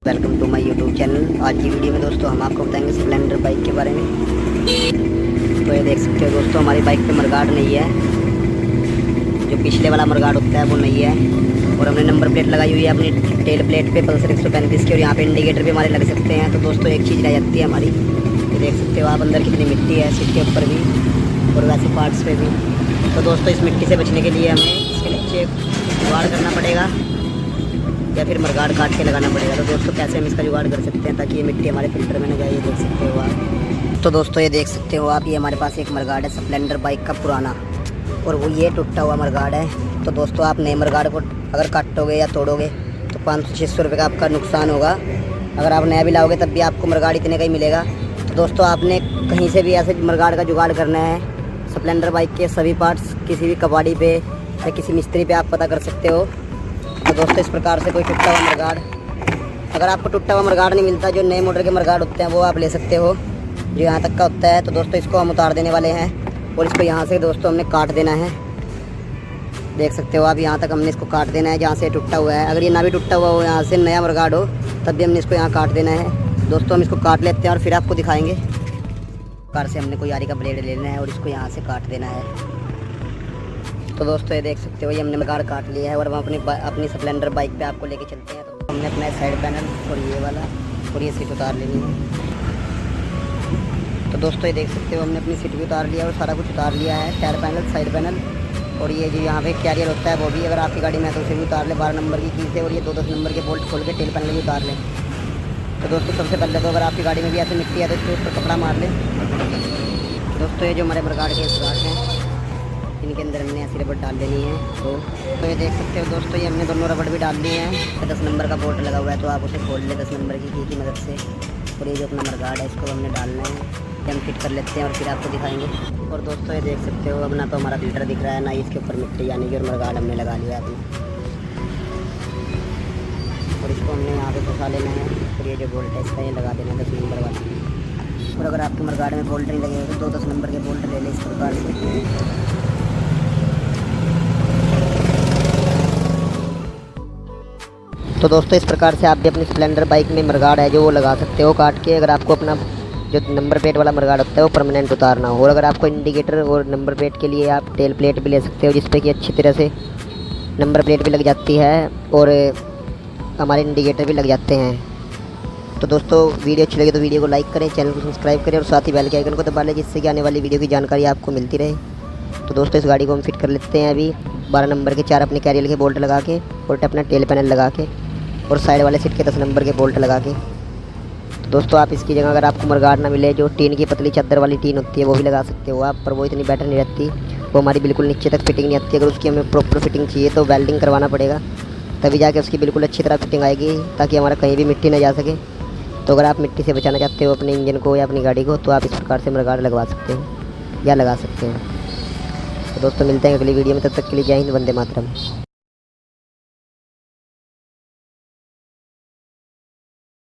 Welcome to my YouTube channel. आज की video में दोस्तों हम आपको बताएंगे स्प्लेंडर बाइक के बारे में। तो ये देख सकते हो दोस्तों, हमारी बाइक पे मरगार्ड नहीं है। जो पिछले वाला मरगार्ड होता है वो नहीं है। और हमने नंबर प्लेट लगाई हुई है अपनी टेल प्लेट पे पल्सर 135 की। और यहाँ पे इंडिकेटर भी हमारे लग सकते हैं। तो दोस्तों एक चीज़ रह जाती है हमारी, ये देख सकते हो आप अंदर कितनी मिट्टी है सीट के ऊपर भी और वैसे पार्ट्स पे भी। तो दोस्तों इस मिट्टी से बचने के लिए हमें इसके नीचे जुगाड़ करना पड़ेगा या फिर मरगार्ड काट के लगाना पड़ेगा। तो दोस्तों कैसे हम इसका जुगाड़ कर सकते हैं ताकि ये मिट्टी हमारे फिल्टर में न जाए, ये देख सकते हो आप। तो दोस्तों ये देख सकते हो आप, ये हमारे पास एक मरगार्ड है स्प्लेंडर बाइक का पुराना, और वो ये टूटा हुआ मरगार्ड है। तो दोस्तों आप नए मरगार्ड को अगर काटोगे या तोड़ोगे तो 500-600 रुपये का आपका नुकसान होगा। अगर आप नया भी लाओगे तब भी आपको मरगार्ड इतने का ही मिलेगा। तो दोस्तों आपने कहीं से भी ऐसे मरगार्ड का जुगाड़ करना है, स्प्लेंडर बाइक के सभी पार्ट्स किसी भी कबाड़ी पे या किसी मिस्त्री पे आप पता कर सकते हो। तो दोस्तों इस प्रकार से कोई टूटा हुआ मरगार्ड, अगर आपको टूटा हुआ मरगार्ड नहीं मिलता, जो नए मॉडल के मरगार्ड होते हैं वो आप ले सकते हो, जो यहाँ तक का होता है। तो दोस्तों इसको हम उतार देने वाले हैं और इसको यहाँ से दोस्तों हमने काट देना है। देख सकते हो आप, यहाँ तक हमने इसको काट देना है जहाँ से टूटा हुआ है। अगर ये ना भी टूटा हुआ हो, यहाँ से नया मरगार्ड हो, तब भी हमने इसको यहाँ काट देना है। दोस्तों हम इसको काट लेते हैं और फिर आपको दिखाएँगे। कार से हमने कोई आरी का ब्लेड लेना है और इसको यहाँ से काट देना है। तो दोस्तों ये देख सकते हो, ये हमने मरगार्ड काट लिया है और हम अपनी स्प्लेंडर बाइक पे आपको लेके चलते हैं। तो हमने अपना साइड पैनल और ये वाला और ये सीट उतार लेनी है। तो दोस्तों ये देख सकते हो, हमने अपनी सीट भी उतार लिया और सारा कुछ उतार लिया है, टायर पैनल, साइड पैनल और ये जो यहाँ पे कैरियर होता है वो भी अगर आपकी गाड़ी में है तो उसे भी उतार लें 12 नंबर की की से। और ये 2-10 नंबर के बोल्ट खोल के टेल पैनल भी उतार लें। तो दोस्तों सबसे पहले तो अगर आपकी गाड़ी में भी ऐसे मिट्टी है तो इसके ऊपर कपड़ा मार लें। दोस्तों ये जो हमारे मरगार्ड के स्क्राच हैं, इनके अंदर हमने ऐसी रबड़ डाल देनी है। तो ये देख सकते हो दोस्तों, ये हमने दोनों रबड़ भी डाल लिए हैं। 10 नंबर का बोल्ट लगा हुआ है तो आप उसे खोल लें 10 नंबर की मदद से। और ये जो अपना मरगार्ड है इसको हमने डालना है, हम फिट कर लेते हैं और फिर आपको दिखाएंगे। और दोस्तों ये देख सकते हो, अब ना तो हमारा फिल्टर दिख रहा है ना इसके ऊपर मिट्टी यानी कि, और मरगार्ड हमने लगा लिया है अपना। और इसको हमने यहाँ पे फंसा लेना है और ये जो बोल्ट है इसका ये लगा देना है 10 नंबर वाला। और अगर आपके मरगार्ड में बोल्ट नहीं लगेगा तो 10 नंबर के बोल्ट ले लें इस प्रकार से। तो दोस्तों इस प्रकार से आप भी अपनी स्प्लेंडर बाइक में मरगार्ड है जो वो लगा सकते हो काट के, अगर आपको अपना जो नंबर प्लेट वाला मरगार्ड होता है वो परमानेंट उतारना हो। और अगर आपको इंडिकेटर और नंबर प्लेट के लिए आप टेल प्लेट भी ले सकते हो, जिसपे कि अच्छी तरह से नंबर प्लेट भी लग जाती है और हमारे इंडिकेटर भी लग जाते हैं। तो दोस्तों वीडियो अच्छी लगी तो वीडियो को लाइक करें, चैनल को सब्सक्राइब करें और साथ ही बेल के आइकन को दबा लें, जिससे कि आने वाली वीडियो की जानकारी आपको मिलती रहे। तो दोस्तों इस गाड़ी को हम फिट कर लेते हैं अभी 12 नंबर के 4 अपने कैरियर के बोल्ट लगा के और अपना टेल पैनल लगा के और साइड वाले सीट के 10 नंबर के बोल्ट लगा के। तो दोस्तों आप इसकी जगह अगर आपको मरगार्ड ना मिले, जो टीन की पतली चादर वाली टीन होती है वो भी लगा सकते हो आप, पर वो इतनी बेटर नहीं रहती, वो हमारी बिल्कुल नीचे तक फिटिंग नहीं आती। अगर उसकी हमें प्रॉपर फिटिंग चाहिए तो वेल्डिंग करवाना पड़ेगा, तभी जाके उसकी बिल्कुल अच्छी तरह फिटिंग आएगी ताकि हमारा कहीं भी मिट्टी ना जा सके। तो अगर आप मिट्टी से बचाना चाहते हो अपने इंजन को या अपनी गाड़ी को तो आप इस प्रकार से मरगार्ड लगवा सकते हो या लगा सकते हो। तो दोस्तों मिलते हैं अगली वीडियो में, तब तक के लिए जय हिंद, वंदे मातरम।